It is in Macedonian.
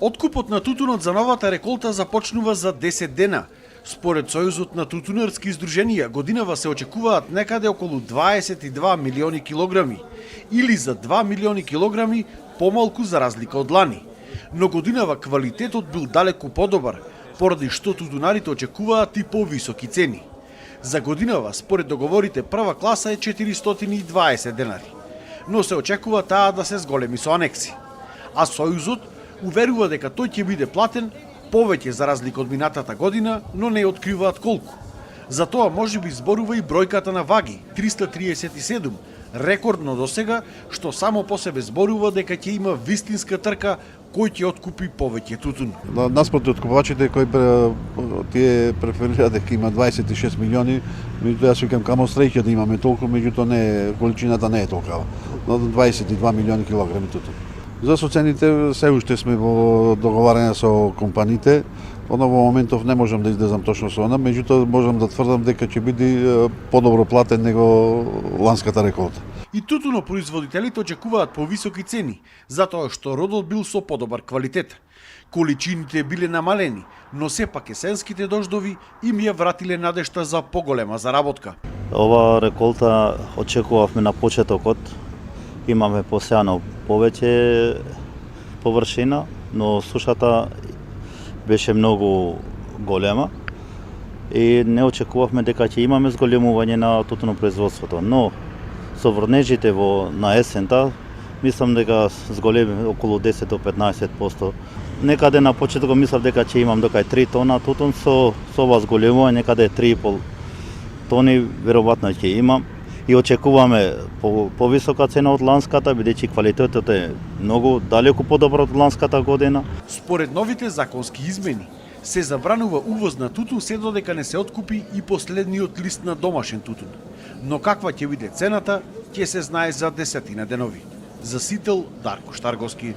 Откупот на тутунот за новата реколта започнува за 10 дена. Според Сојузот на тутунарски издруженија, годинава се очекуваат некаде околу 22 милиони килограми, или за 2 милиони килограми помалку за разлика од лани. Но годинава квалитетот бил далеку подобар, поради што тутунарите очекуваат и повисоки цени. За годинава, според договорите, прва класа е 420 денари, но се очекува таа да се зголеми со анекси. А Сојузот уверува дека тој ќе биде платен повеќе за разлика од минатата година, но не откриваат колку. За тоа можеби зборува и бројката на ваги 337, рекордно досега, што само по себе зборува дека ќе има вистинска трка кој ќе откупи повеќе тутун. Наспроти откупувачите кои тие преферира дека има 26 милиони, меѓутоа јас викам камо среќа да имаме толку, меѓутоа не, количината не е толкава. 22 милиони килограми тутун. За соцените се уште сме во договарање со компаниите. Во моментов не можам да излезам точно со она, меѓутоа можам да тврдам дека ќе биде подобро платен него ланската реколта. И тутунопроизводителите очекуваат повисоки цени, затоа што родот бил со подобар квалитет. Количините биле намалени, но сепак есенските дождови им ја вратиле надежта за поголема заработка. Ова реколта очекувавме на почетокот. Имаме посеано повеќе површина, но сушата беше многу голема и не очекувавме дека ќе имаме зголемување на тутунопроизводството. Но со врнежите на есента, мислам дека зголеми околу 10 до 15%. Некаде на почетокот мислам дека ќе имам дека 3 тона тутун, со ова зголемување некаде 3,5 тони веројатно ќе имам. И очекуваме повисока цена од ланската, бидејќи квалитетот е многу далеку подобар од ланската година. Според новите законски измени, се забранува увоз на тутун се додека не се откупи и последниот лист на домашен тутун. Но каква ќе биде цената, ќе се знае за 10 денови. За Сител, Дарко Штарговски.